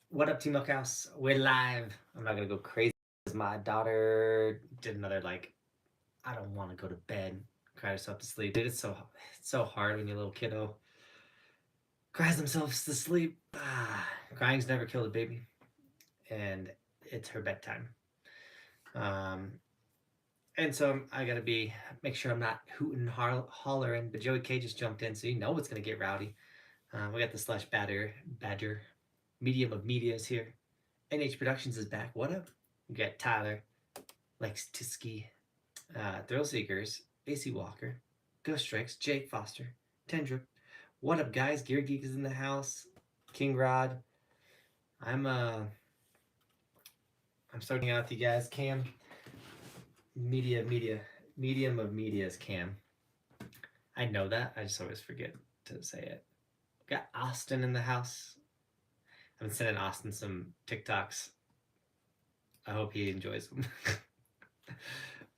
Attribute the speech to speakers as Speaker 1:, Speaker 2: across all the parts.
Speaker 1: What up, Team Buckhouse? We're live. I'm not gonna go crazy because my daughter did another like, I don't want to go to bed, cried herself to sleep. Dude, it's so hard when your little kiddo cries themselves to sleep. Crying's never killed a baby, and it's her bedtime. Um, and so I gotta make sure I'm not hooting, hollering. But Joey K just jumped in, so you know it's gonna get rowdy. We got the Slush Badger, medium of medias here. NH Productions is back. What up? We got Tyler, Lex Tiski, Thrill Seekers, AC Walker, Ghost Strikes, Jake Foster, Tendrip. What up, guys? Gear Geek is in the house. King Rod. I'm uh I'm starting out with you guys. Cam, medium of media's Cam. I know that. I just always forget to say it. Got Austin in the house. I've been sending Austin some TikToks. I hope he enjoys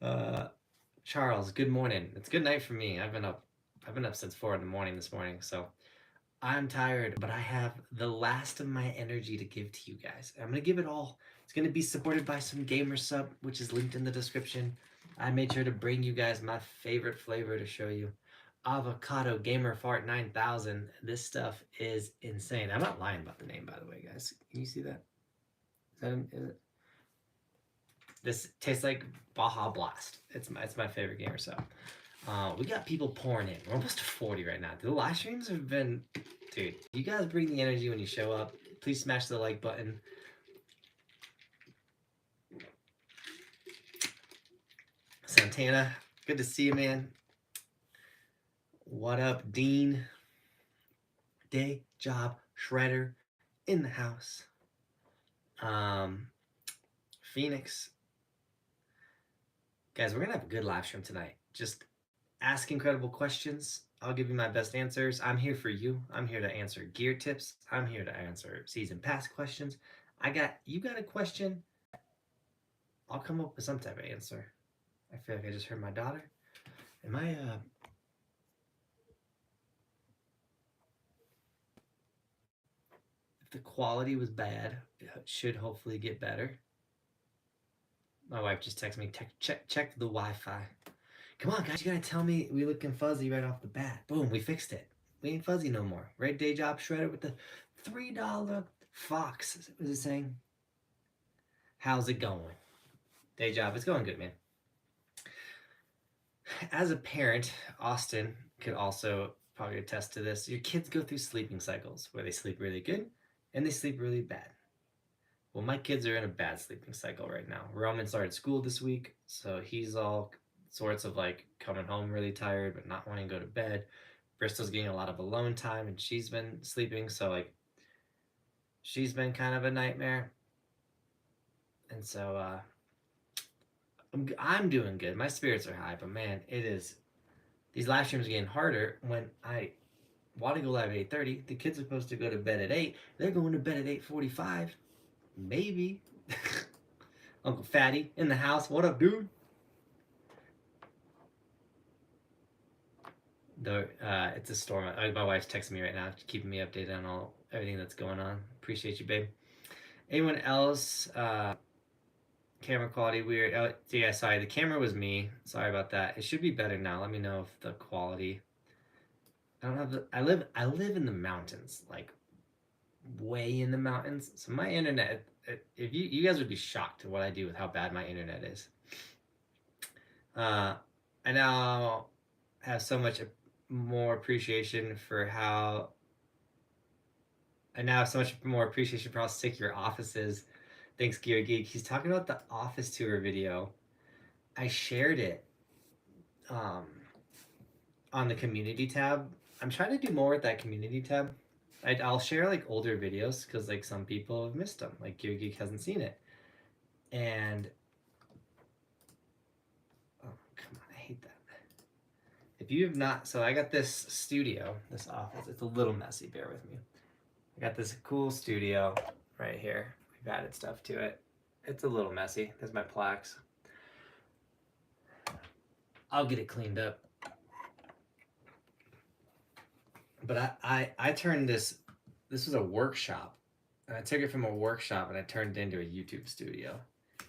Speaker 1: them. Charles, good morning. It's good night for me. I've been up since 4 in the morning this morning, so I'm tired, but I have the last of my energy to give to you guys. I'm gonna give it all. It's gonna be supported by some gamer sub, which is linked in the description. I made sure to bring you guys my favorite flavor to show you. Avocado Gamer Fart 9000. This stuff is insane. I'm not lying about the name, by the way, guys. Can you see that? Is it? This tastes like Baja Blast. It's my favorite gamer sub. We got people pouring in. We're almost to 40 right now. The live streams have been, dude. You guys bring the energy when you show up. Please smash the like button. Santana, good to see you, man. What up, Dean? Day Job Shredder in the house. Phoenix. Guys, we're gonna have a good live stream tonight. Just ask incredible questions. I'll give you my best answers. I'm here for you. I'm here to answer gear tips. I'm here to answer season pass questions. You got a question? I'll come up with some type of answer. I feel like I just heard my daughter. Am I If the quality was bad, it should hopefully get better. My wife just texted me, check the Wi-Fi. Come on, guys, you gotta tell me we looking fuzzy right off the bat. Boom, we fixed it. We ain't fuzzy no more. Right, Day Job Shredder with the $3 Fox. What is it saying? How's it going? Day Job, it's going good, man. As a parent, Austin could also probably attest to this. Your kids go through sleeping cycles where they sleep really good and they sleep really bad. Well, my kids are in a bad sleeping cycle right now. Roman started school this week, so he's all sorts of like coming home really tired but not wanting to go to bed. Bristol's getting a lot of alone time and she's been sleeping, so like she's been kind of a nightmare. And so I'm doing good. My spirits are high, but man, these live streams are getting harder when I want to go live at 8:30. The kids are supposed to go to bed at 8. They're going to bed at 8:45. Maybe. Uncle Fatty in the house. What up, dude? It's a storm. My wife's texting me right now, keeping me updated on everything that's going on. Appreciate you, babe. Anyone else? Camera quality weird. Oh, yeah, sorry. The camera was me. Sorry about that. It should be better now. Let me know if the quality. I don't have the. I live in the mountains, like way in the mountains. So my internet. If you guys would be shocked at what I do with how bad my internet is. I now have so much more appreciation for how. I now have so much more appreciation for how sick your office is. Thanks, Gear Geek. He's talking about the office tour video. I shared it on the community tab. I'm trying to do more with that community tab. I'll share like older videos because like some people have missed them. Like Gear Geek hasn't seen it. And oh, come on, I hate that. If you have not, so I got this studio, this office. It's a little messy, bear with me. I got this cool studio right here. We've added stuff to it. It's a little messy. There's my plaques. I'll get it cleaned up. But I turned this was a workshop And I took it from a workshop and I turned it into a YouTube studio. If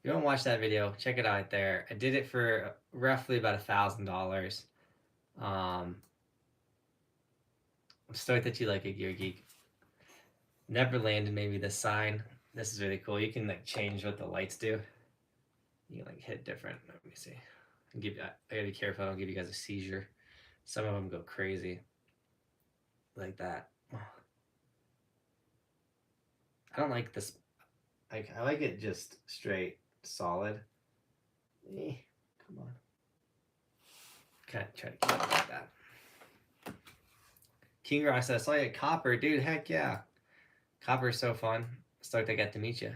Speaker 1: you want to watch that video, check it out there. I did it for roughly about $1,000. I'm stoked that you like it, Gear Geek. Never landed maybe the sign. This is really cool. You can like change what the lights do. You can like hit different. Let me see. I gotta be careful. I don't give you guys a seizure. Some of them go crazy, like that. I don't like this. Like I like it just straight solid. Come on. Kind of try to keep it like that. King Rock says, I saw you at Copper, dude. Heck yeah. Copper is so fun. Stoked I got to meet you.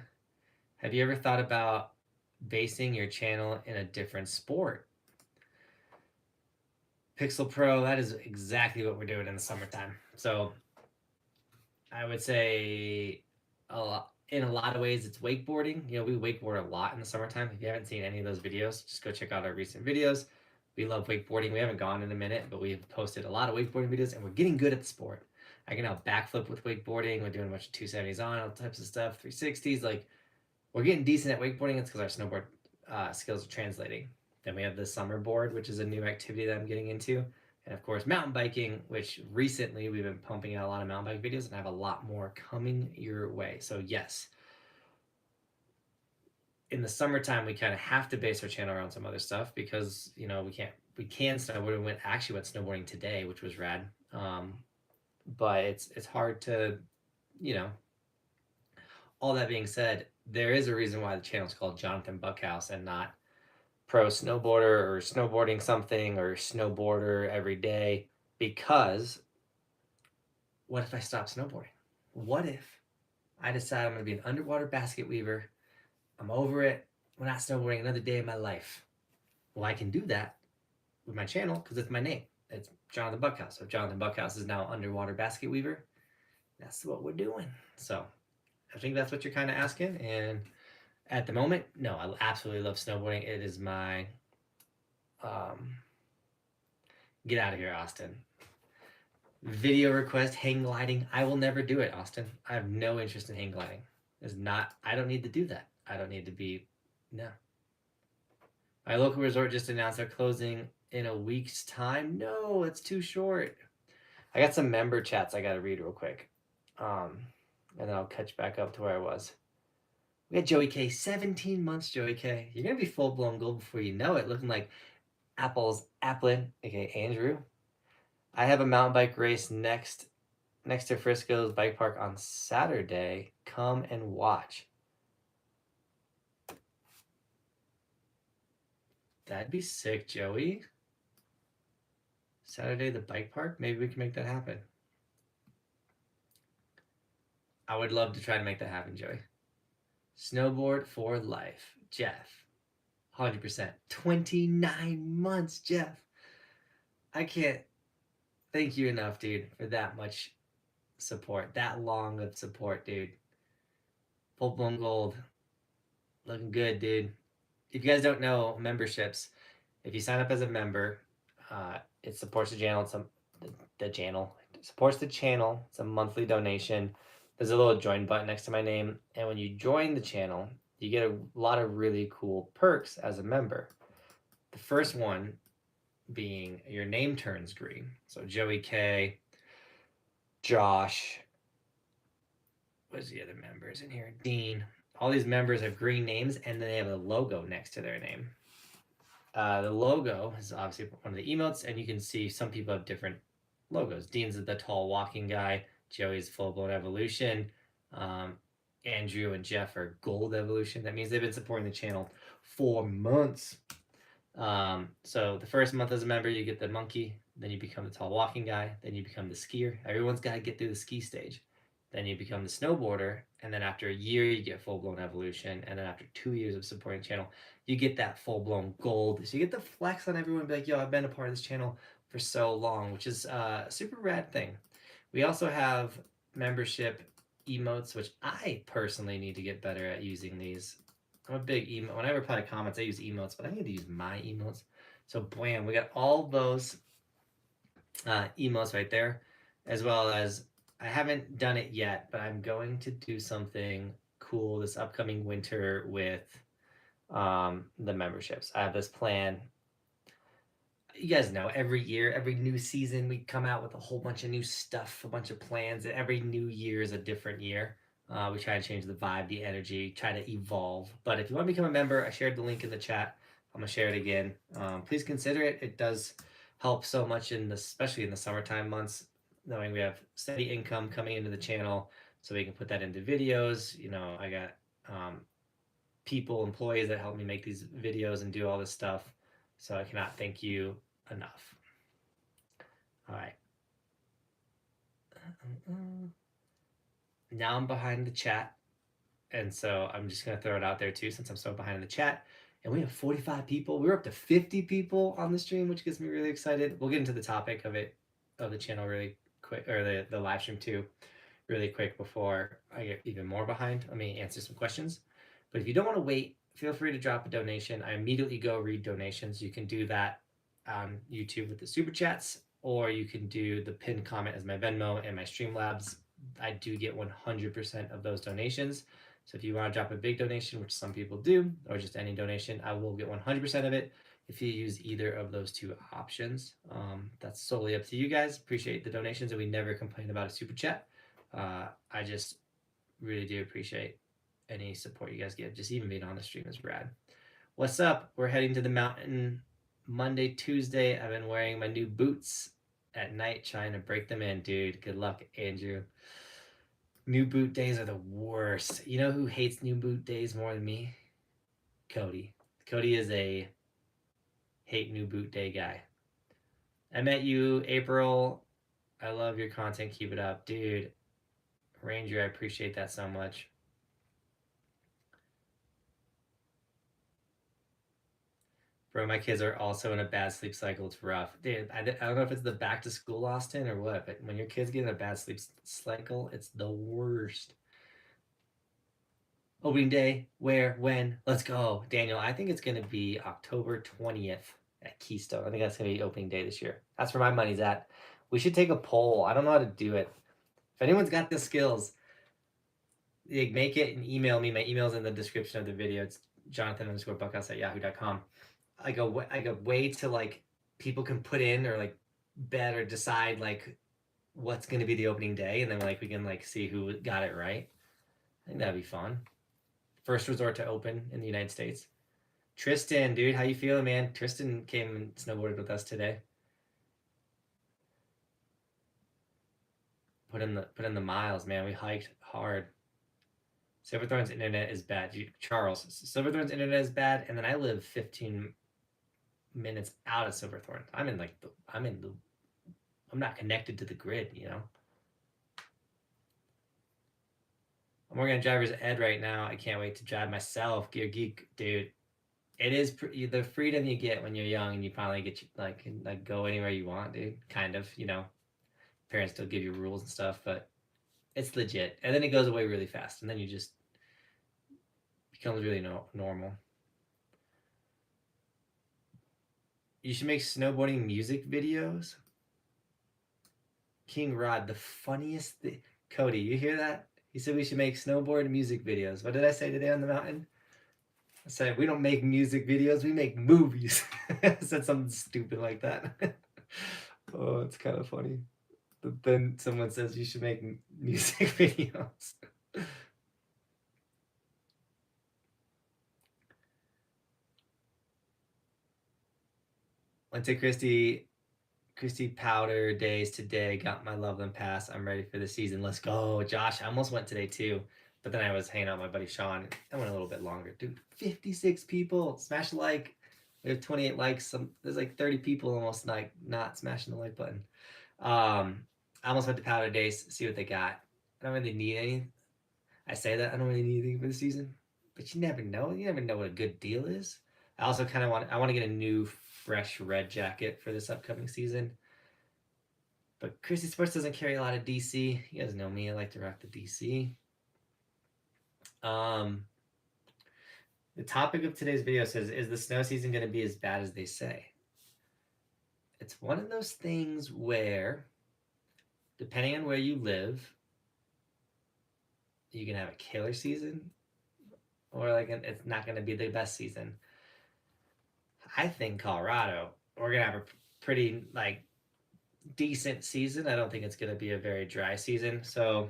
Speaker 1: Have you ever thought about basing your channel in a different sport? Pixel Pro, that is exactly what we're doing in the summertime. So I would say in a lot of ways it's wakeboarding. You know, we wakeboard a lot in the summertime. If you haven't seen any of those videos, just go check out our recent videos. We love wakeboarding. We haven't gone in a minute, but we've posted a lot of wakeboarding videos and we're getting good at the sport. I can now backflip with wakeboarding. We're doing a bunch of 270s on, all types of stuff, 360s. Like, we're getting decent at wakeboarding. It's because our snowboard skills are translating. Then we have the Summerboard, which is a new activity that I'm getting into. And of course, mountain biking, which recently we've been pumping out a lot of mountain bike videos and I have a lot more coming your way. So yes, in the summertime, we kind of have to base our channel around some other stuff because, you know, we can snowboard. We actually went snowboarding today, which was rad. But it's hard to, you know, all that being said, there is a reason why the channel is called Johnathan Buckhouse and not Pro Snowboarder or Snowboarding something or Snowboarder every day, because what if I stop snowboarding? What if I decide I'm going to be an underwater basket weaver? I'm over it. We're not snowboarding another day of my life. Well, I can do that with my channel because it's my name. It's Johnathan Buckhouse. So Johnathan Buckhouse is now underwater basket weaver. That's what we're doing. So I think that's what you're kind of asking. And at the moment, no, I absolutely love snowboarding. It is my get out of here, Austin. Video request, hang gliding. I will never do it, Austin. I have no interest in hang gliding. I don't need to do that. I don't need to be, no. My local resort just announced they're closing in a week's time. No, it's too short. I got some member chats I got to read real quick. And then I'll catch back up to where I was. We had Joey K, 17 months, Joey K. You're going to be full-blown gold before you know it, looking like Applin, aka Andrew. I have a mountain bike race next to Frisco's bike park on Saturday. Come and watch. That'd be sick, Joey. Saturday, the bike park? Maybe we can make that happen. I would love to try to make that happen, Joey. Snowboard for life. Jeff. 100%. 29 months, Jeff. I can't thank you enough, dude, for that much support. That long of support, dude. Full-blown gold. Looking good, dude. If you guys don't know memberships, if you sign up as a member, it supports the channel. It supports the channel. It's a monthly donation. There's a little join button next to my name, and when you join the channel, you get a lot of really cool perks as a member. The first one being your name turns green. So Joey K, Josh, what's the other members in here? Dean. All these members have green names, and then they have a logo next to their name. The logo is obviously one of the emotes, and you can see some people have different logos. Dean's the tall walking guy. Joey's full-blown evolution. Andrew and Jeff are gold evolution. That means they've been supporting the channel for months. So the first month as a member, you get the monkey. Then you become the tall walking guy. Then you become the skier. Everyone's got to get through the ski stage. Then you become the snowboarder, and then after a year, you get full-blown evolution, and then after 2 years of supporting the channel, you get that full-blown gold. So you get the flex on everyone, be like, yo, I've been a part of this channel for so long, which is a super rad thing. We also have membership emotes, which I personally need to get better at using these. I'm a big emote. When I reply to comments, I use emotes, but I need to use my emotes. So bam, we got all those emotes right there, as well as I haven't done it yet, but I'm going to do something cool this upcoming winter with the memberships. I have this plan. You guys know every year, every new season, we come out with a whole bunch of new stuff, a bunch of plans. Every new year is a different year. We try to change the vibe, the energy, try to evolve. But if you want to become a member, I shared the link in the chat. I'm gonna share it again. Please consider it. It does help so much especially in the summertime months, knowing we have steady income coming into the channel, so we can put that into videos. I got employees that help me make these videos and do all this stuff. So I cannot thank you enough. All right. Now I'm behind the chat. And so I'm just going to throw it out there too, since I'm so behind in the chat. And we have 45 people. We're up to 50 people on the stream, which gets me really excited. We'll get into the topic of the channel really quick, or the live stream too, really quick before I get even more behind. Let me answer some questions. But if you don't want to wait, feel free to drop a donation. I immediately go read donations. You can do that on YouTube with the super chats, or you can do the pinned comment as my Venmo and my Streamlabs. I do get 100% of those donations. So if you want to drop a big donation, which some people do, or just any donation, I will get 100% of it if you use either of those two options. That's solely up to you guys. Appreciate the donations, and we never complain about a super chat. I just really do appreciate any support you guys give. Just even being on the stream is rad. What's up? We're heading to the mountain Monday, Tuesday. I've been wearing my new boots at night, trying to break them in, dude. Good luck, Andrew. New boot days are the worst. You know who hates new boot days more than me? Cody. Cody is a hate new boot day guy. I met you, April. I love your content. Keep it up, dude. Ranger, I appreciate that so much. Bro, my kids are also in a bad sleep cycle. It's rough. Dude, I don't know if it's the back to school Austin or what, but when your kids get in a bad sleep cycle, it's the worst. Opening day, where, when? Let's go. Daniel, I think it's going to be October 20th at Keystone. I think that's going to be opening day this year. That's where my money's at. We should take a poll. I don't know how to do it. If anyone's got the skills, make it and email me. My email's in the description of the video. It's Johnathan_Buckhouse@yahoo.com. Like a way to like people can put in or like bet or decide like what's going to be the opening day, and then like we can like see who got it right. I think that'd be fun. First resort to open in the United States. Tristan, dude, how you feeling, man? Tristan came and snowboarded with us today. Put in the miles, man. We hiked hard. Silverthorne's internet is bad. Charles, Silverthorne's internet is bad, and then I live 15 minutes out of Silverthorne. I'm not connected to the grid, you know. I'm working on driver's ed right now. I can't wait to drive myself. Gear Geek, dude. It is the freedom you get when you're young and you finally get like go anywhere you want, dude. Kind of, you know. Parents still give you rules and stuff, but it's legit. And then it goes away really fast, and then you just becomes really normal. You should make snowboarding music videos. King Rod, the funniest thing. Cody, you hear that? He said we should make snowboard music videos. What did I say today on the mountain? I said, we don't make music videos, we make movies. I said something stupid like that. Oh, it's kind of funny. But then someone says you should make music videos. Went to Christy Powder days today. Got my Loveland pass. I'm ready for the season. Let's go. Josh, I almost went today too. But then I was hanging out with my buddy Sean. I went a little bit longer. Dude, 56 people. Smash a like. We have 28 likes. There's like 30 people almost like not smashing the like button. I almost went to Powder Days, see what they got. I don't really need any. I say that I don't really need anything for the season, but you never know. You never know what a good deal is. I also kind of want to get a new fresh red jacket for this upcoming season. But Christy Sports doesn't carry a lot of DC. You guys know me. I like to rock the DC. The topic of today's video says, is the snow season going to be as bad as they say? It's one of those things where depending on where you live, you can have a killer season, or like it's not going to be the best season. I think Colorado, we're going to have a pretty like decent season. I don't think it's going to be a very dry season. So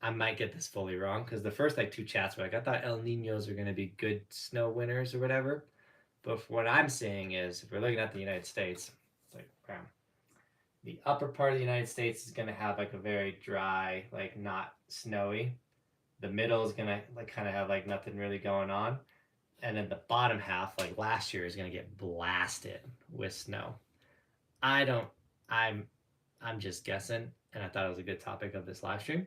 Speaker 1: I might get this fully wrong because the first like two chats were like, I thought El Ninos are going to be good snow winners or whatever. But what I'm seeing is, if we're looking at the United States, it's like, wow, the upper part of the United States is going to have like a very dry, like not snowy. The middle is going to like kind of have like nothing really going on. And then the bottom half, like last year, is going to get blasted with snow. I don't, I'm, I'm just guessing, and I thought it was a good topic of this live stream.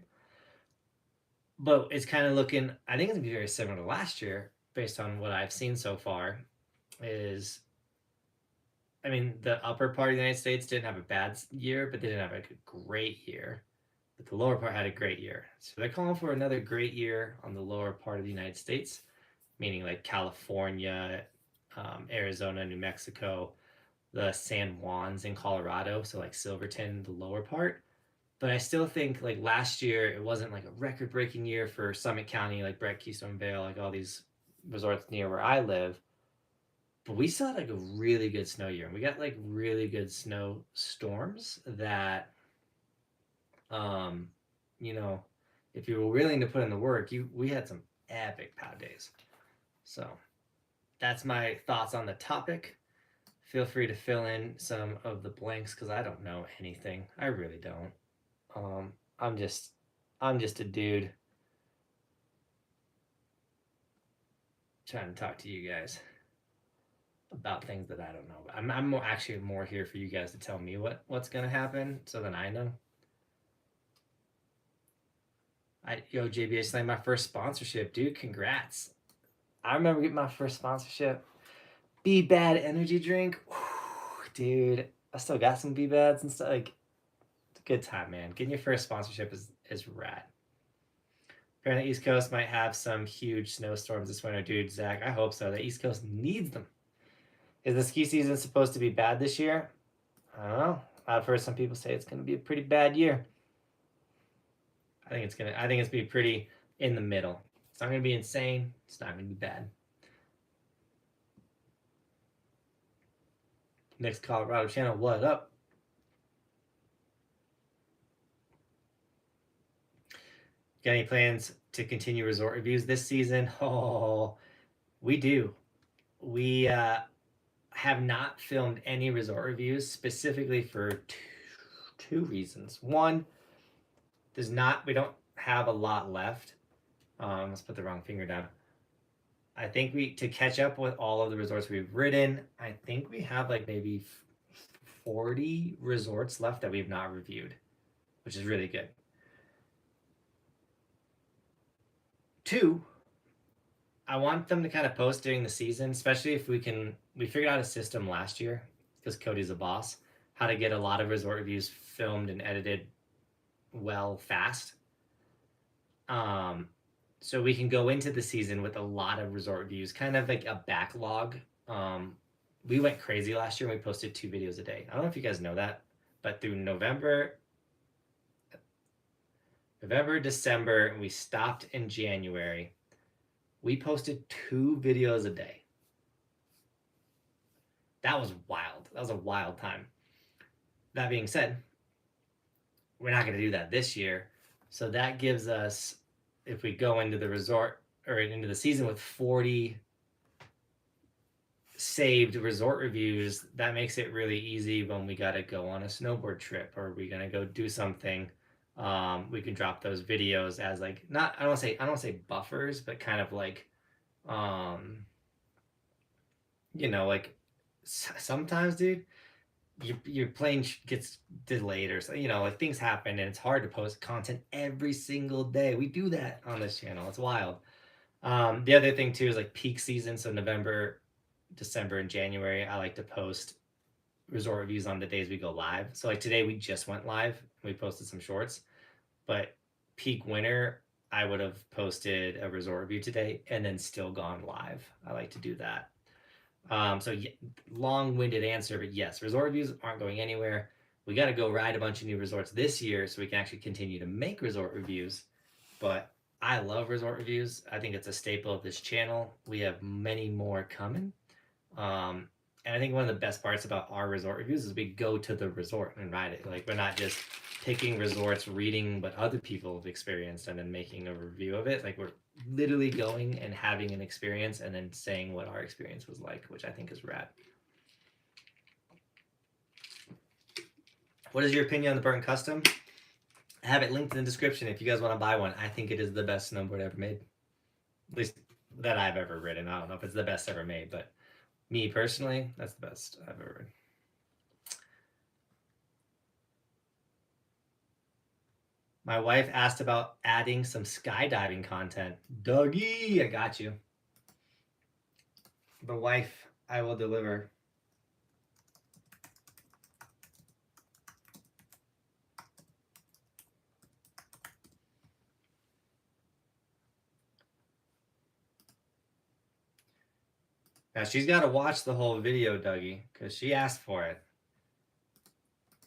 Speaker 1: But it's kind of looking, I think it's going to be very similar to last year based on what I've seen so far. Is I mean, the upper part of the United States didn't have a bad year, but they didn't have like a great year. But the lower part had a great year. So they're calling for another great year on the lower part of the United States, meaning like California, Arizona, New Mexico, the San Juans in Colorado, so like Silverton, the lower part. But I still think like last year, it wasn't like a record breaking year for Summit County, like Brett, Keystone Vale, like all these resorts near where I live. But we still had like a really good snow year, and we got like really good snow storms that, um, you know, if you were willing to put in the work, we had some epic pow days. So that's my thoughts on the topic. Feel free to fill in some of the blanks because I don't know anything. I really don't. Um, I'm just I'm just a dude trying to talk to you guys about things that I don't know. I'm more, actually more here for you guys to tell me what's gonna happen, so then I know. JB, I just like my first sponsorship, dude. Congrats! I remember getting my first sponsorship. Be Bad energy drink, whew, dude. I still got some Be Bads and stuff. Like, it's a good time, man. Getting your first sponsorship is rad. Apparently, East Coast might have some huge snowstorms this winter, dude. Zach, I hope so. The East Coast needs them. Is the ski season supposed to be bad this year? I don't know. I've heard some people say it's going to be a pretty bad year. I think it's be pretty in the middle. It's not going to be insane. It's not going to be bad. Next Colorado channel, what up? Got any plans to continue resort reviews this season? Oh, we do. We have not filmed any resort reviews specifically for two reasons. One, we don't have a lot left. Let's put the wrong finger down. I think to catch up with all of the resorts we've ridden, I think we have like maybe 40 resorts left that we've not reviewed, which is really good. Two, I want them to kind of post during the season, especially if we figured out a system last year because Cody's a boss, how to get a lot of resort reviews filmed and edited well fast. So we can go into the season with a lot of resort reviews, kind of like a backlog. We went crazy last year and we posted 2 videos a day. I don't know if you guys know that, but through November, December, and we stopped in January, we posted 2 videos a day. That was wild. That was a wild time. That being said, we're not going to do that this year. So that gives us, if we go into the resort or into the season with 40 saved resort reviews, that makes it really easy when we got to go on a snowboard trip or we're going to go do something. We can drop those videos as like, not, I don't want to say buffers, but kind of like, like sometimes, dude, your plane gets delayed or so, like things happen and it's hard to post content every single day. We do that on this channel. It's wild. The other thing too is like peak season. So November, December, and January, I like to post resort reviews on the days we go live. So like today we just went live. We posted some shorts, but peak winter, I would have posted a resort review today and then still gone live. I like to do that. So long-winded answer, but yes, resort reviews aren't going anywhere. We got to go ride a bunch of new resorts this year so we can actually continue to make resort reviews. But I love resort reviews. I think it's a staple of this channel. We have many more coming. And I think one of the best parts about our resort reviews is we go to the resort and ride it. Like, we're not just picking resorts, reading what other people have experienced, and then making a review of it. Like, we're literally going and having an experience and then saying what our experience was like, which I think is rad. What is your opinion on the Burton Custom? I have it linked in the description if you guys want to buy one. I think it is the best snowboard ever made. At least that I've ever ridden. I don't know if it's the best ever made, but me personally, that's the best I've ever ridden. My wife asked about adding some skydiving content. Dougie, I got you. The wife, I will deliver. Now, she's got to watch the whole video, Dougie, because she asked for it.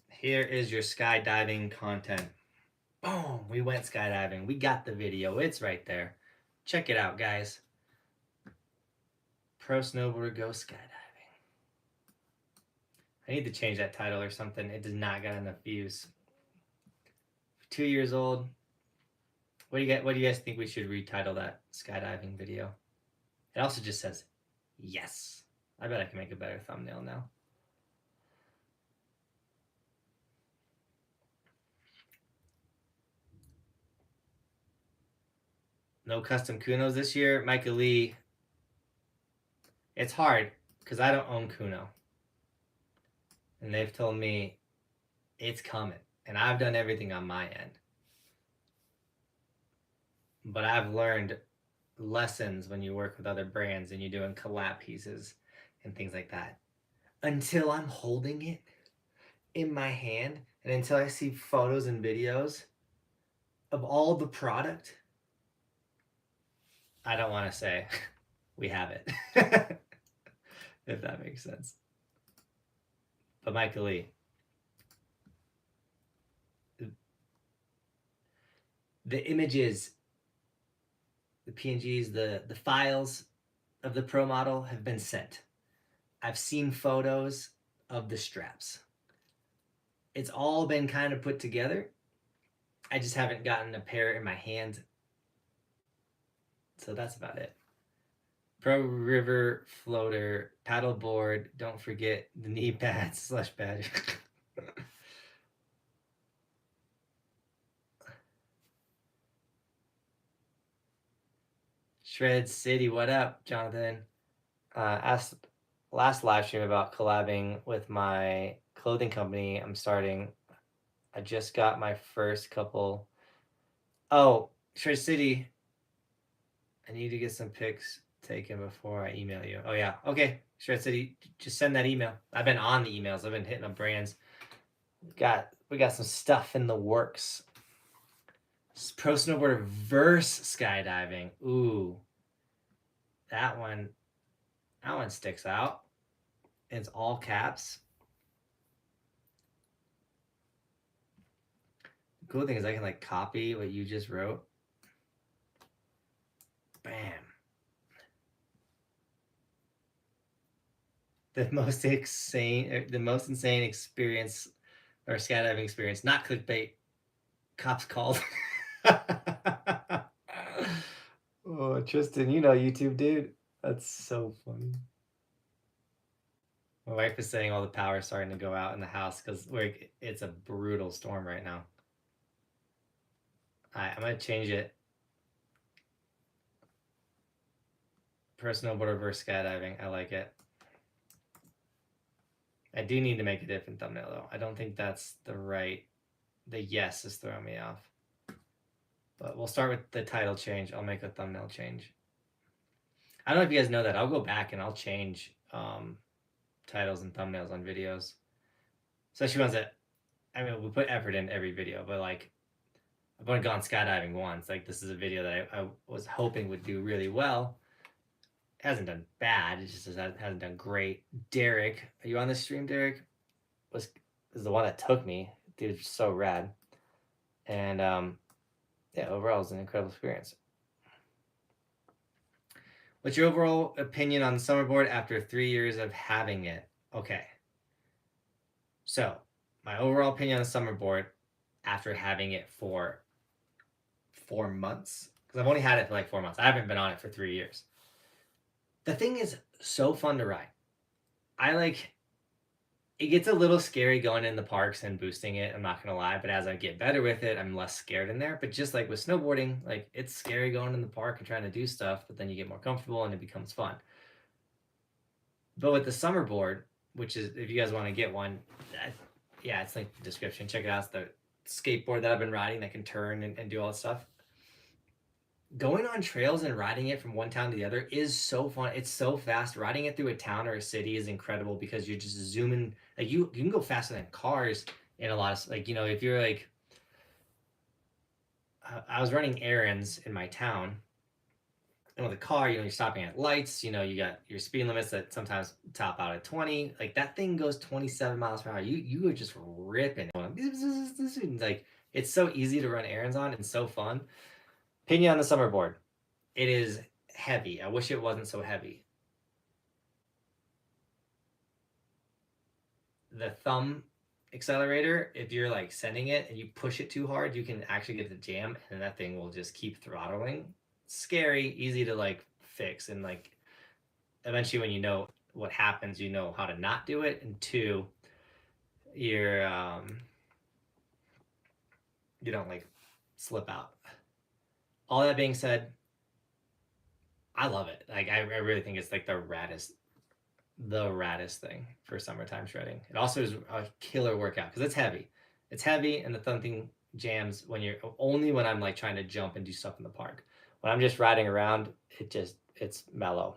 Speaker 1: Here is your skydiving content. Boom, we went skydiving. We got the video. It's right there. Check it out, guys. Pro snowboarder go skydiving. I need to change that title or something. It does not got enough views. 2 years old. What do you guys think we should retitle that skydiving video? It also just says yes. I bet I can make a better thumbnail now. No custom Kunos this year. Micah Lee. It's hard because I don't own Kuno. And they've told me it's coming. And I've done everything on my end. But I've learned lessons when you work with other brands and you're doing collab pieces and things like that. Until I'm holding it in my hand and until I see photos and videos of all the product, I don't want to say we have it. If that makes sense. But Michael Lee, the images, the PNGs, the files of the Pro model have been sent. I've seen photos of the straps. It's all been kind of put together. I just haven't gotten a pair in my hand. So that's about it. Pro River Floater, paddleboard, don't forget the knee pads / badge. Shred City, what up, Jonathan? Asked last live stream about collabing with my clothing company I'm starting. I just got my first couple. Oh, Shred City, I need to get some pics taken before I email you. Oh yeah, okay. Shred City, just send that email. I've been on the emails. I've been hitting up brands. We got some stuff in the works. Pro snowboarder verse skydiving. Ooh, that one sticks out. It's all caps. The cool thing is I can like copy what you just wrote. Bam. The most insane experience or skydiving experience, not clickbait. Cops called. Oh, Tristan, you know YouTube, dude. That's so funny. My wife is saying all the power is starting to go out in the house because it's a brutal storm right now. All right, I'm gonna change it. Pro snowboarder versus skydiving. I like it. I do need to make a different thumbnail though. I don't think that's the right. The yes is throwing me off. But we'll start with the title change. I'll make a thumbnail change. I don't know if you guys know that. I'll go back and I'll change titles and thumbnails on videos. Especially ones that, I mean, we put effort in every video, but like, I've only gone skydiving once. Like, this is a video that I was hoping would do really well. It hasn't done bad. It just hasn't done great. Derek, are you on the stream, Derek? Was is the one that took me. Dude, it's so rad. And yeah, overall, it was an incredible experience. What's your overall opinion on the Summerboard after 3 years of having it? Okay. So, my overall opinion on the Summerboard after having it for 4 months, because I've only had it for like 4 months. I haven't been on it for 3 years. The thing is so fun to ride. I like it gets a little scary going in the parks and boosting it, I'm not gonna lie, but as I get better with it, I'm less scared in there. But just like with snowboarding, like it's scary going in the park and trying to do stuff, but then you get more comfortable and it becomes fun. But with the Summerboard, which is if you guys want to get one, yeah, it's linked in the description. Check it out. It's the skateboard that I've been riding that can turn and do all that stuff. Going on trails and riding it from one town to the other is so fun. It's so fast. Riding it through a town or a city is incredible because you're just zooming. Like you can go faster than cars in a lot of like if you're like I was running errands in my town, and with a car, you're stopping at lights. You got your speed limits that sometimes top out at 20. Like that thing goes 27 miles per hour. You are just ripping. Like it's so easy to run errands on and so fun. Opinion on the Summerboard. It is heavy. I wish it wasn't so heavy. The thumb accelerator, if you're like sending it and you push it too hard, you can actually get the jam and that thing will just keep throttling. Scary, easy to like fix, and like eventually when you know what happens, you know how to not do it. And two, you're you don't like slip out. All that being said, I love it. Like I really think it's like the raddest thing for summertime shredding. It also is a killer workout because it's heavy. It's heavy, and the thumping jams when I'm like trying to jump and do stuff in the park. When I'm just riding around, it's mellow.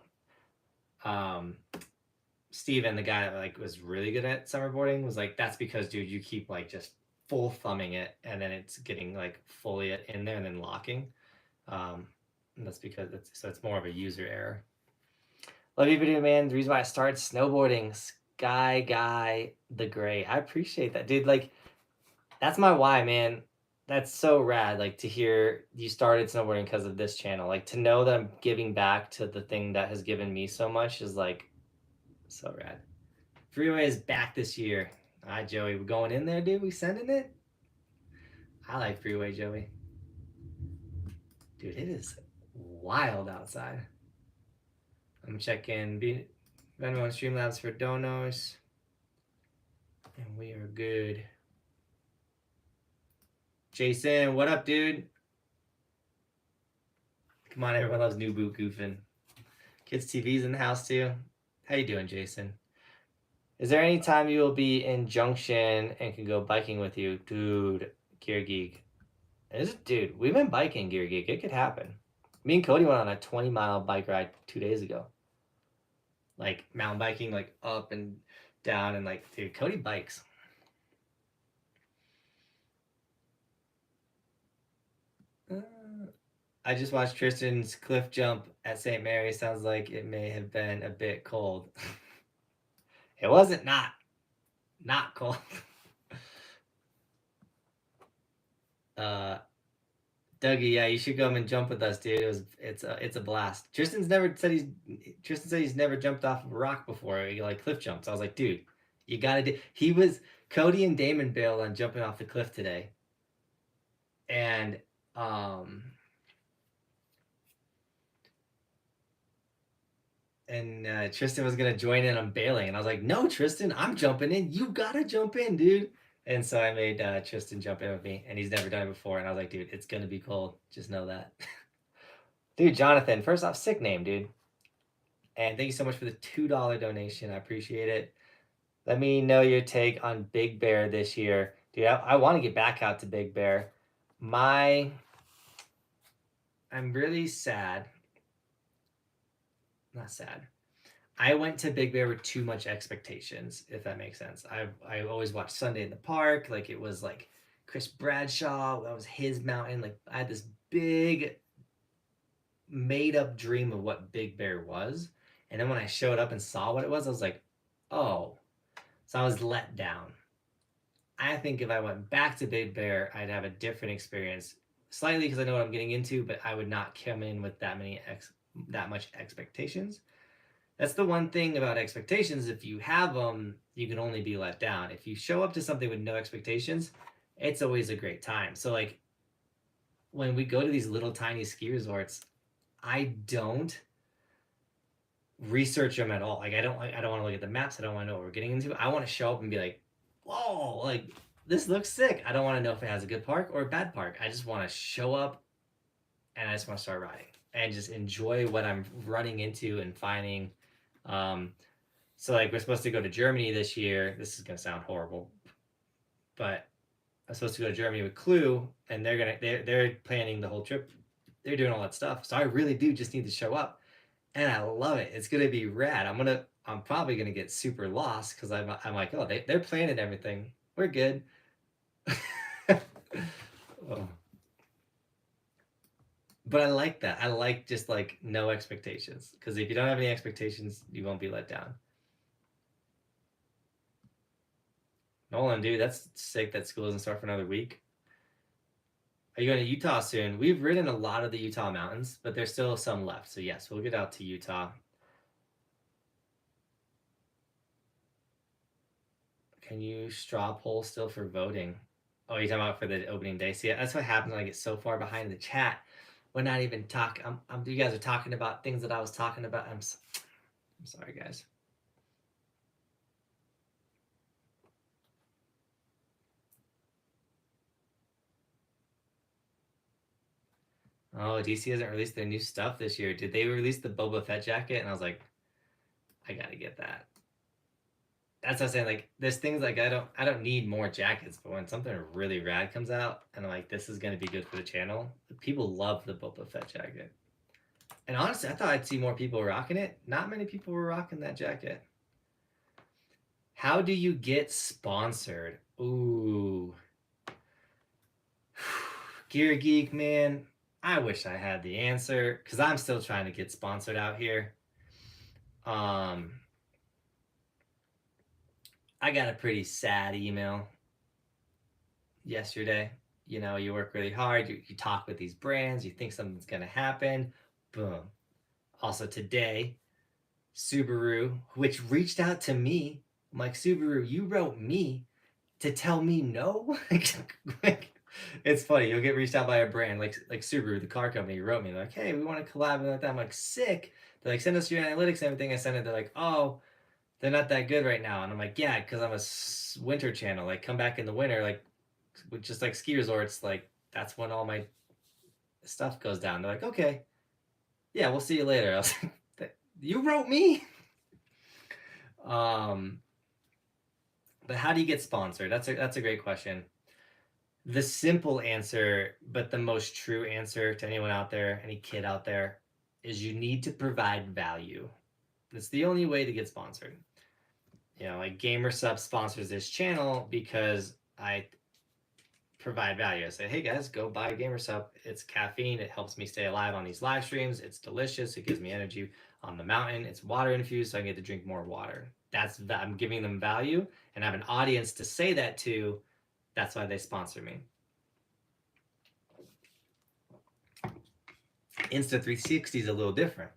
Speaker 1: Steven, the guy that like was really good at summerboarding, was like, that's because dude, you keep like just full thumbing it and then it's getting like fully in there and then locking. And that's because it's more of a user error. Love you, video man. The reason why I started snowboarding, Sky Guy the Gray. I appreciate that, dude. Like, that's my why, man. That's so rad. Like to hear you started snowboarding because of this channel. Like to know that I'm giving back to the thing that has given me so much is like so rad. Freeway is back this year. All right, Joey, we're going in there, dude. We sending it. I like Freeway, Joey. Dude, it is wild outside. I'm checking Venmo and Streamlabs for donos. And we are good. Jason, what up, dude? Come on, everyone loves New Boot goofing. Kids TV's in the house too. How you doing, Jason? Is there any time you will be in Junction and can go biking with you? Dude, Gear Geek. Dude, we've been biking, Gear Geek. It could happen. Me and Cody went on a 20-mile bike ride 2 days ago. Like mountain biking, like up and down, and like, dude, Cody bikes. I just watched Tristan's cliff jump at St. Mary. Sounds like it may have been a bit cold. It wasn't not cold. Dougie, yeah, you should come and jump with us, dude. It's a blast. Tristan said he's never jumped off of a rock before. He like cliff jumps. I was like, dude, you gotta do. Cody and Damon bailed on jumping off the cliff today, and Tristan was gonna join in on bailing, and I was like, no, Tristan, I'm jumping in. You gotta jump in, dude. And so I made Tristan jump in with me, and he's never done it before. And I was like, dude, it's gonna be cold. Just know that. Dude, Johnathan, first off, sick name, dude. And thank you so much for the $2 donation. I appreciate it. Let me know your take on Big Bear this year. Dude, I want to get back out to Big Bear. I'm really sad. Not sad. I went to Big Bear with too much expectations, if that makes sense. I always watched Sunday in the Park. Like it was like Chris Bradshaw. That was his mountain. Like I had this big made up dream of what Big Bear was. And then when I showed up and saw what it was, I was like, oh. So I was let down. I think if I went back to Big Bear, I'd have a different experience. Slightly because I know what I'm getting into, but I would not come in with that much expectations. That's the one thing about expectations. If you have them, you can only be let down. If you show up to something with no expectations, it's always a great time. So like when we go to these little tiny ski resorts, I don't research them at all. Like I don't want to look at the maps. I don't want to know what we're getting into. I want to show up and be like, whoa, like this looks sick. I don't want to know if it has a good park or a bad park. I just want to show up and I just want to start riding and just enjoy what I'm running into and finding. Um, so like we're supposed to go to Germany this year. This is gonna sound horrible, but I'm supposed to go to Germany with Clue, and they're planning the whole trip. They're doing all that stuff. So I really do just need to show up, and I love it. It's gonna be rad. I'm probably gonna get super lost because I'm like, oh, they're planning everything. We're good. Oh. But I like that. I like just like no expectations because if you don't have any expectations, you won't be let down. Nolan, dude, that's sick that school doesn't start for another week. Are you going to Utah soon? We've ridden a lot of the Utah mountains, but there's still some left. So yes, we'll get out to Utah. Can you straw poll still for voting? Oh, you're talking about for the opening day. See, that's what happens when I get so far behind the chat. We're not even talking. You guys are talking about things that I was talking about. I'm sorry, guys. Oh, DC hasn't released their new stuff this year. Did they release the Boba Fett jacket? And I was like, I gotta get that. That's what I'm saying. Like, there's things like I don't need more jackets, but when something really rad comes out, and I'm like, this is gonna be good for the channel. People love the Boba Fett jacket. And honestly, I thought I'd see more people rocking it. Not many people were rocking that jacket. How do you get sponsored? Ooh. Gear Geek, man. I wish I had the answer because I'm still trying to get sponsored out here. I got a pretty sad email yesterday. You know, you work really hard, you talk with these brands, you think something's going to happen. Boom. Also, today, Subaru, which reached out to me. I'm like, Subaru, you wrote me to tell me no? It's funny. You'll get reached out by a brand like Subaru, the car company, wrote me. They're like, hey, we want to collab and like that. I'm like, sick. They're like, send us your analytics and everything. I sent it. They're like, oh, they're not that good right now. And I'm like, yeah, because I'm a winter channel. Like, come back in the winter. Like, just like ski resorts. Like, that's when all my stuff goes down. They're like, okay, yeah, we'll see you later. I was like, you wrote me. Um, but how do you get sponsored? That's a great question. The simple answer, but the most true answer to anyone out there, any kid out there, is you need to provide value. That's the only way to get sponsored. You know, like GamerSup sponsors this channel because I provide value. I say, hey guys, go buy GamerSup. It's caffeine. It helps me stay alive on these live streams. It's delicious. It gives me energy on the mountain. It's water infused, so I get to drink more water. I'm giving them value, and I have an audience to say that to. That's why they sponsor me. Insta360 is a little different.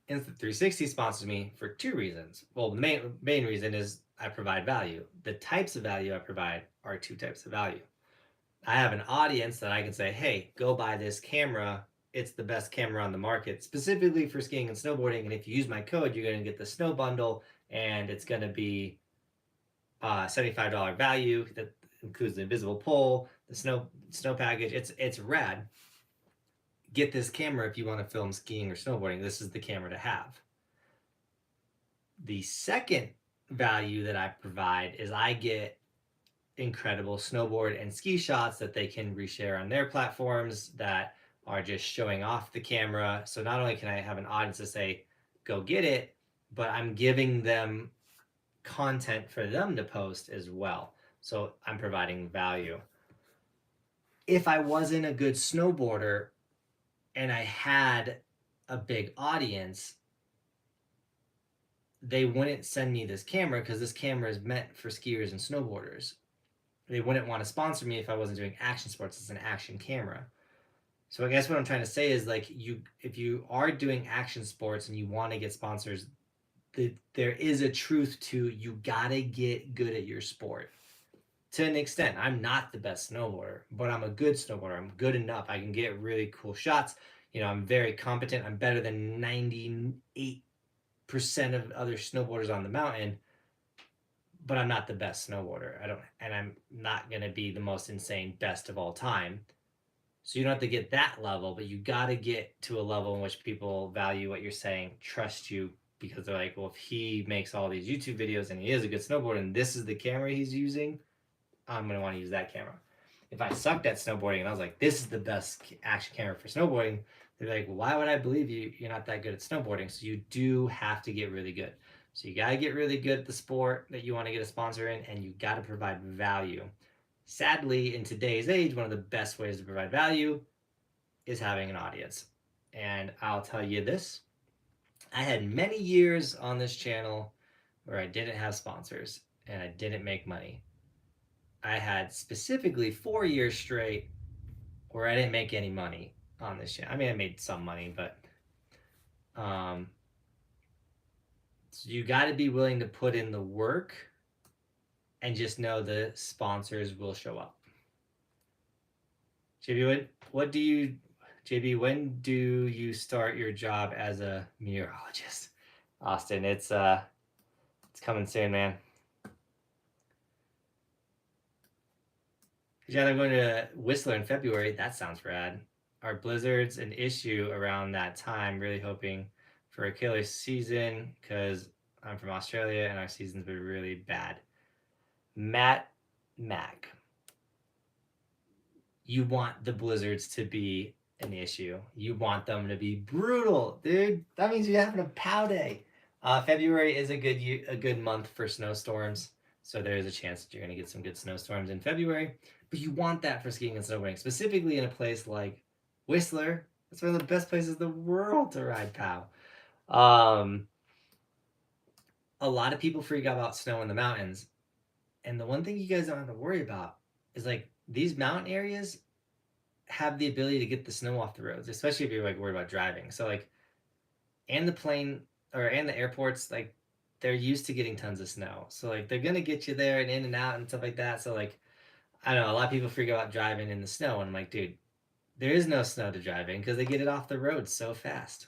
Speaker 1: Insta360 sponsors me for two reasons. Well, the main reason is I provide value. The types of value I provide are two types of value. I have an audience that I can say, hey, go buy this camera. It's the best camera on the market, specifically for skiing and snowboarding. And if you use my code, you're going to get the snow bundle, and it's going to be $75 value that includes the invisible pole, the snow package. It's rad. Get this camera if you want to film skiing or snowboarding. This is the camera to have. The second value that I provide is I get incredible snowboard and ski shots that they can reshare on their platforms that are just showing off the camera. So not only can I have an audience to say, go get it, but I'm giving them content for them to post as well. So I'm providing value. If I wasn't a good snowboarder and I had a big audience, they wouldn't send me this camera because this camera is meant for skiers and snowboarders. They wouldn't want to sponsor me if I wasn't doing action sports. It's an action camera. So I guess what I'm trying to say is like if you are doing action sports and you want to get sponsors, there is a truth to you gotta get good at your sport. To an extent, I'm not the best snowboarder, but I'm a good snowboarder. I'm good enough. I can get really cool shots. I'm very competent. I'm better than 98% of other snowboarders on the mountain, but I'm not the best snowboarder. And I'm not gonna be the most insane best of all time. So you don't have to get that level, but you got to get to a level in which people value what you're saying, trust you, because they're like, well, if he makes all these YouTube videos and he is a good snowboarder and this is the camera he's using, I'm going to want to use that camera. If I sucked at snowboarding and I was like, this is the best action camera for snowboarding, they're like, well, why would I believe you? You're not that good at snowboarding. So you do have to get really good. So you got to get really good at the sport that you want to get a sponsor in, and you got to provide value. Sadly, in today's age, one of the best ways to provide value is having an audience. And I'll tell you this, I had many years on this channel where I didn't have sponsors and I didn't make money. I had specifically 4 years straight where I didn't make any money on this channel. I mean, I made some money, but so you got to be willing to put in the work and just know the sponsors will show up. JB, when do you start your job as a meteorologist? Austin, it's coming soon, man. Yeah, I'm going to Whistler in February. That sounds rad. Are blizzards an issue around that time? Really hoping for a killer season because I'm from Australia and our season's been really bad. Matt Mac, you want the blizzards to be an issue. You want them to be brutal, dude. That means you're having a pow day. February is a good month for snowstorms, so there's a chance that you're going to get some good snowstorms in February. But you want that for skiing and snowboarding, specifically in a place like Whistler. That's one of the best places in the world to ride pow. A lot of people freak out about snow in the mountains, and the one thing you guys don't have to worry about is like these mountain areas have the ability to get the snow off the roads, especially if you're like worried about driving. So like, and the plane and the airports, like they're used to getting tons of snow. So like they're gonna get you there and in and out and stuff like that. So like, I don't know, a lot of people freak out driving in the snow, and I'm like, dude, there is no snow to drive in because they get it off the road so fast.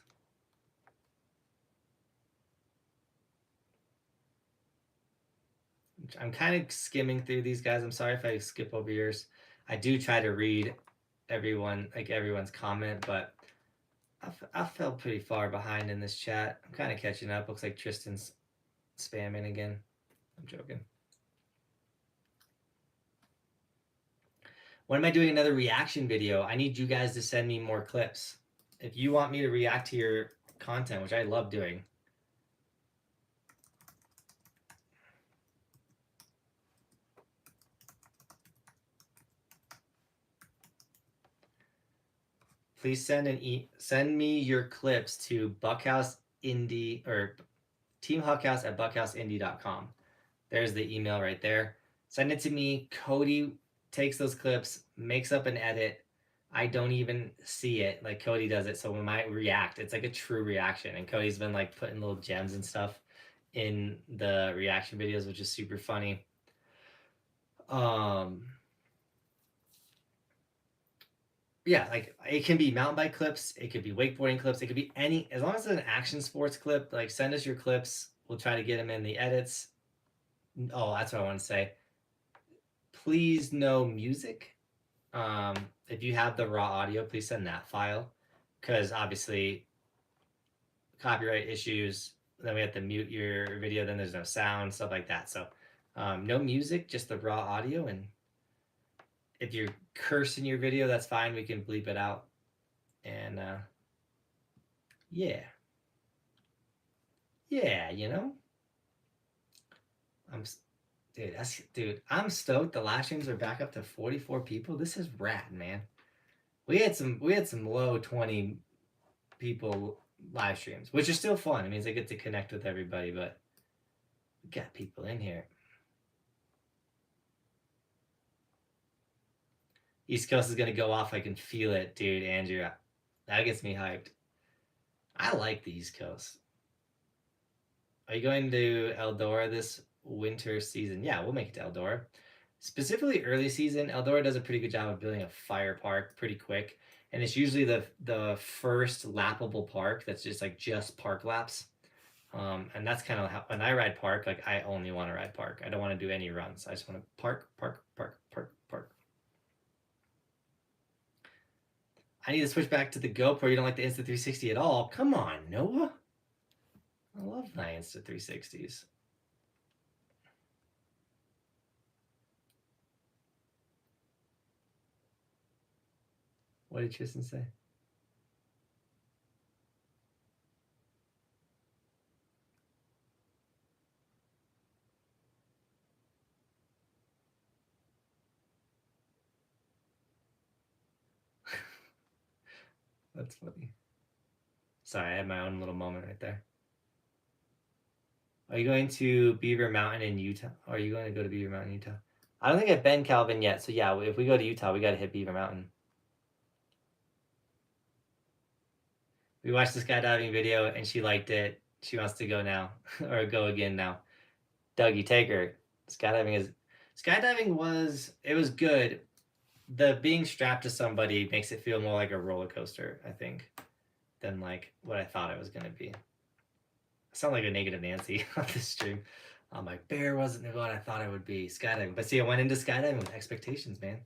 Speaker 1: I'm kind of skimming through these guys. I'm sorry if I skip over yours. I do try to read everyone's comment, but I fell pretty far behind in this chat. I'm kind of catching up. Looks like Tristan's spamming again. I'm joking. When am I doing another reaction video? I need you guys to send me more clips. If you want me to react to your content, which I love doing. Please send me your clips to Buckhouse Indie or Team Huckhouse at buckhouseindy.com. There's the email right there. Send it to me. Cody takes those clips, makes up an edit. I don't even see it. Like Cody does it. So when I react, it's like a true reaction. And Cody's been like putting little gems and stuff in the reaction videos, which is super funny. Yeah, like it can be mountain bike clips, it could be wakeboarding clips, it could be as long as it's an action sports clip, like send us your clips. We'll try to get them in the edits. Oh, that's what I want to say. Please no music. If you have the raw audio, please send that file, because obviously copyright issues, then we have to mute your video, then there's no sound, stuff like that. So no music, just the raw audio. And if you're cursing your video, that's fine, we can bleep it out. And yeah, I'm stoked the live streams are back up to 44 people. This is rad, man. We had some low 20 people live streams, which are still fun. It means I get to connect with everybody, but we got people in here. East Coast is gonna go off. I can feel it, dude. Andrew, that gets me hyped. I like the East Coast. Are you going to Eldora this winter season? Yeah, we'll make it to Eldora. Specifically early season, Eldora does a pretty good job of building a fire park pretty quick. And it's usually the first lappable park that's just park laps. And that's kind of how, when I ride park, like I only want to ride park. I don't want to do any runs. I just want to park. I need to switch back to the GoPro. You don't like the Insta360 at all? Come on, Noah. I love my Insta360s. What did Tristan say? That's funny. Sorry, I had my own little moment right there. Are you going to Beaver Mountain in Utah? Or are you going to go to Beaver Mountain, Utah? I don't think I've been Calvin yet. So yeah, if we go to Utah, we got to hit Beaver Mountain. We watched the skydiving video and she liked it. She wants to go now or go again now. Dougie, take her. Skydiving was good. The being strapped to somebody makes it feel more like a roller coaster, I think, than like what I thought it was gonna be. I sound like a negative Nancy on this stream. My bear wasn't what I thought it would be. Skydiving, but see, I went into skydiving with expectations, man.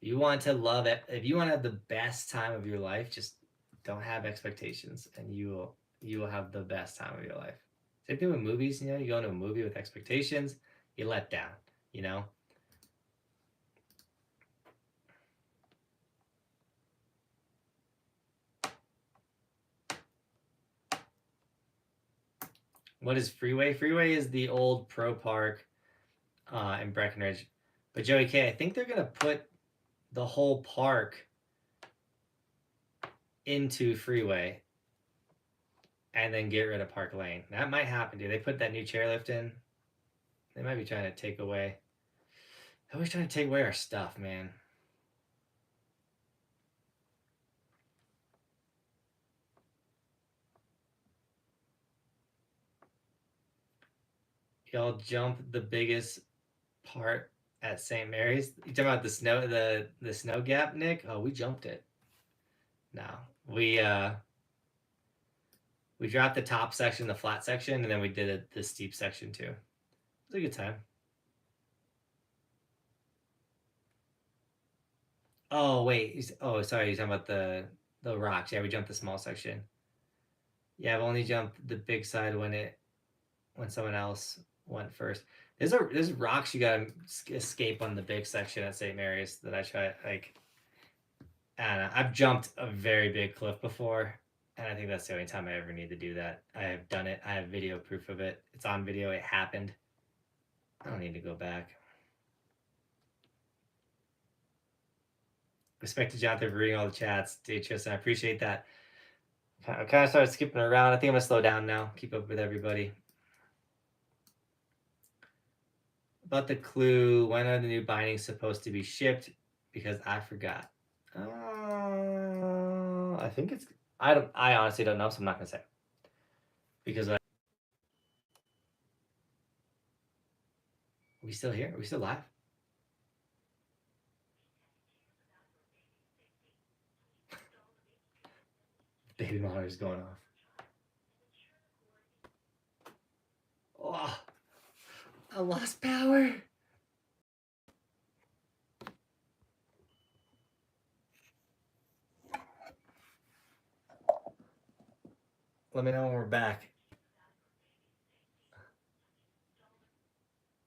Speaker 1: You want to love it. If you want to have the best time of your life, just don't have expectations, and you will have the best time of your life. Same thing with movies. You go into a movie with expectations, you let down. What is Freeway? Freeway is the old Pro Park in Breckenridge. But Joey K, I think they're going to put the whole park into Freeway and then get rid of Park Lane. That might happen, dude. They put that new chairlift in. They might be trying to take away. They're always trying to take away our stuff, man. Y'all jump the biggest part at St. Mary's. You talking about the snow gap, Nick? Oh, we jumped it. No, we dropped the top section, the flat section, and then we did the steep section too. It was a good time. Oh wait, oh sorry, you're talking about the rocks. Yeah, we jumped the small section. Yeah, I've only jumped the big side when someone else went first. There's rocks you gotta escape on the big section at St. Mary's that I try like. And I've jumped a very big cliff before, and I think that's the only time I ever need to do that. I have done it. I have video proof of it. It's on video. It happened. I don't need to go back. Respect to Johnathan for reading all the chats. Dude, Tristan, I appreciate that. I kind of started skipping around. I think I'm going to slow down now. Keep up with everybody. About the clue, when are the new bindings supposed to be shipped? Because I forgot. I think it's... I honestly don't know, so I'm not going to say. Because... Are we still here? Are we still live? Baby monitor is going off. Oh, I lost power. Let me know when we're back.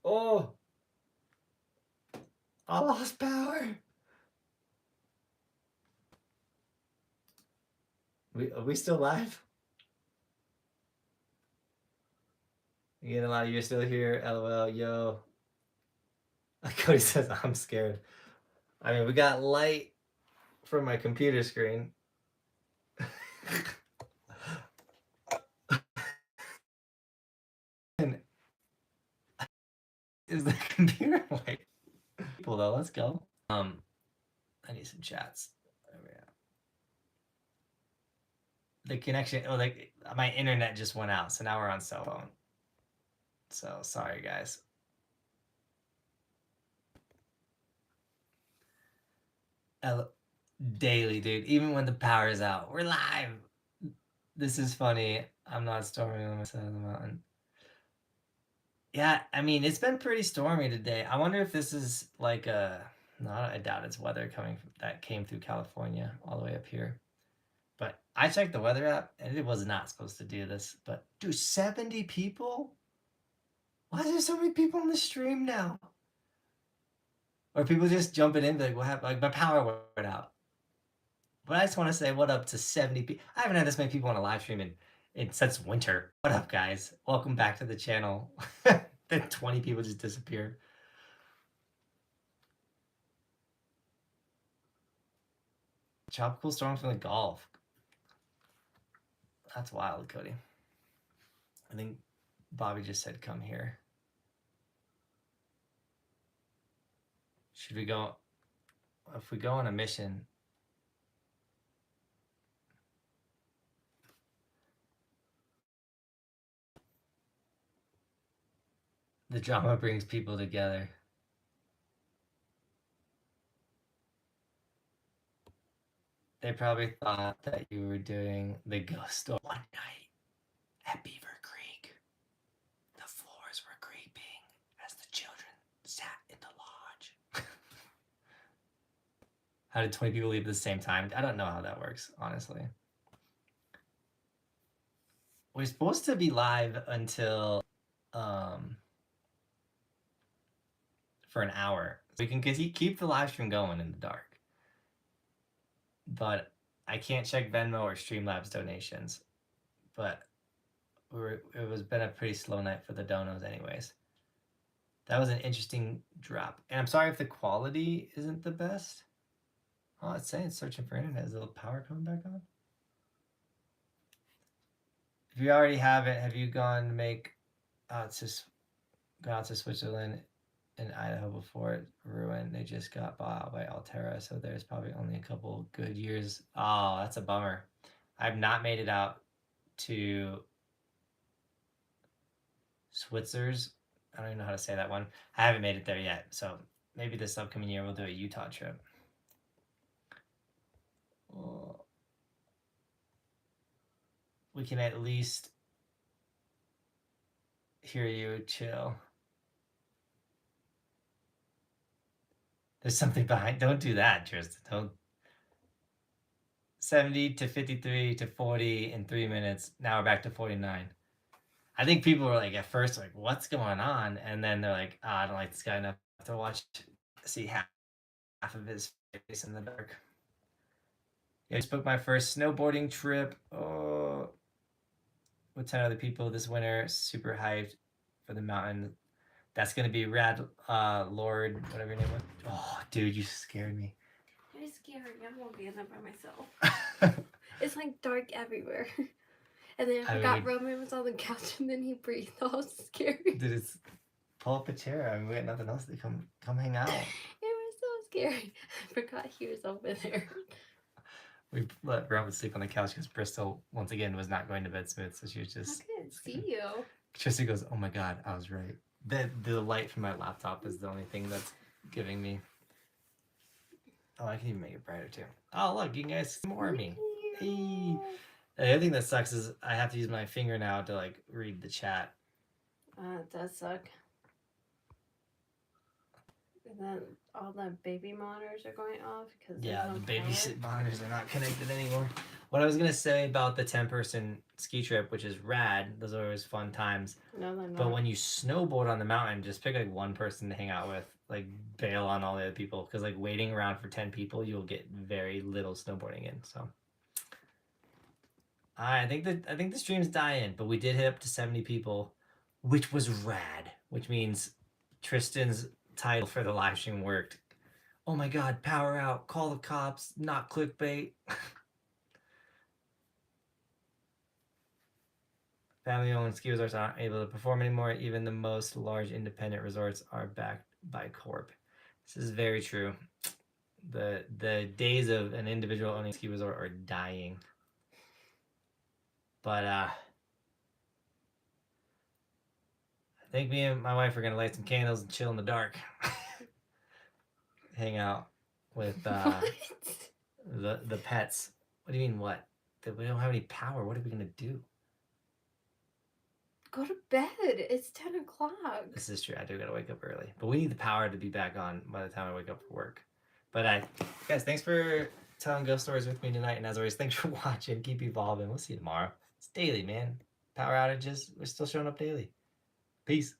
Speaker 1: Oh, I lost power. Are we still live? Again, a lot of you are still here. LOL, yo. Cody says, I'm scared. I mean, we got light from my computer screen. Is the computer like people though? Let's go. I need some chats. There we go. The connection, oh, like my internet just went out, so now we're on cell phone. So sorry, guys. Daily, dude. Even when the power is out, we're live. This is funny. I'm not storming on my side of the mountain. Yeah, I mean, it's been pretty stormy today. I wonder if this is like a... No, I doubt it's weather coming from, that came through California all the way up here. But I checked the weather app, and it was not supposed to do this. But, dude, 70 people? Why is there so many people on the stream now? Or people just jumping in, like, what happened? Like, my power went out. But I just want to say what up to 70 people. I haven't had this many people on a live stream since winter. What up, guys? Welcome back to the channel. Then 20 people just disappeared. Tropical storm from the Gulf. That's wild, Cody. I think Bobby just said come here. Should we go? If we go on a mission... The drama brings people together. They probably thought that you were doing the ghost story. One night at Beaver Creek, the floors were creaking as the children sat in the lodge. How did 20 people leave at the same time? I don't know how that works, honestly. We're supposed to be live until for an hour. We can keep the live stream going in the dark. But I can't check Venmo or Streamlabs donations. But it was been a pretty slow night for the donos anyways. That was an interesting drop. And I'm sorry if the quality isn't the best. Oh, it's saying it's searching for internet. Is the power coming back on? If you already have it, have you gone gone out to Switzerland and Idaho before it ruined? They just got bought out by Altera, so there's probably only a couple good years. Oh, that's a bummer. I've not made it out to Switzer's. I don't even know how to say that one. I haven't made it there yet, so maybe this upcoming year we'll do a Utah trip. We can at least hear you chill. There's something behind. Don't do that, Tristan. Don't. 70 to 53 to 40 in 3 minutes. Now we're back to 49. I think people were like, at first, like, what's going on? And then they're like, oh, I don't like this guy enough to see half of his face in the dark. I just booked my first snowboarding trip with 10 other people this winter. Super hyped for the mountain. That's going to be rad, Lord, whatever your name was. Oh, dude, you scared me.
Speaker 2: It's scary. I won't be in there by myself. It's like dark everywhere. And then I forgot Roman was on the couch and then he breathed. All scary.
Speaker 1: Dude, it's pull up a chair. I mean, we got nothing else to come hang out.
Speaker 2: It was so scary. I forgot he was over there.
Speaker 1: We let Roman sleep on the couch because Bristol, once again, was not going to bed smooth, so she was just...
Speaker 2: I couldn't see you.
Speaker 1: Tristan goes, oh my god, I was right. The light from my laptop is the only thing that's giving me... Oh, I can even make it brighter too. Oh, look, you guys see more of me. Hey. The other thing that sucks is I have to use my finger now to like read the chat.
Speaker 2: It does suck. And then all the baby monitors are going off because
Speaker 1: the babysit monitors are not connected anymore. What I was gonna say about the 10-person ski trip, which is rad, those are always fun times.
Speaker 2: No, they're not.
Speaker 1: But when you snowboard on the mountain, just pick like one person to hang out with. Like bail on all the other people because like waiting around for 10 people, you'll get very little snowboarding in. So I think the stream's dying, but we did hit up to 70 people, which was rad. Which means Tristan's title for the live stream worked. Oh my god, power out, call the cops, not clickbait. Family-owned ski resorts aren't able to perform anymore. Even the most large independent resorts are backed by corp. This is very true. The days of an individual owning a ski resort are dying. But I think me and my wife are gonna light some candles and chill in the dark. Hang out with the pets. What do you mean what? We don't have any power. What are we gonna do?
Speaker 2: Go to bed. It's 10 o'clock.
Speaker 1: This is true. I do gotta wake up early. But we need the power to be back on by the time I wake up for work. But guys, thanks for telling ghost stories with me tonight. And as always, thanks for watching. Keep evolving. We'll see you tomorrow. It's daily, man. Power outages, we're still showing up daily. Peace.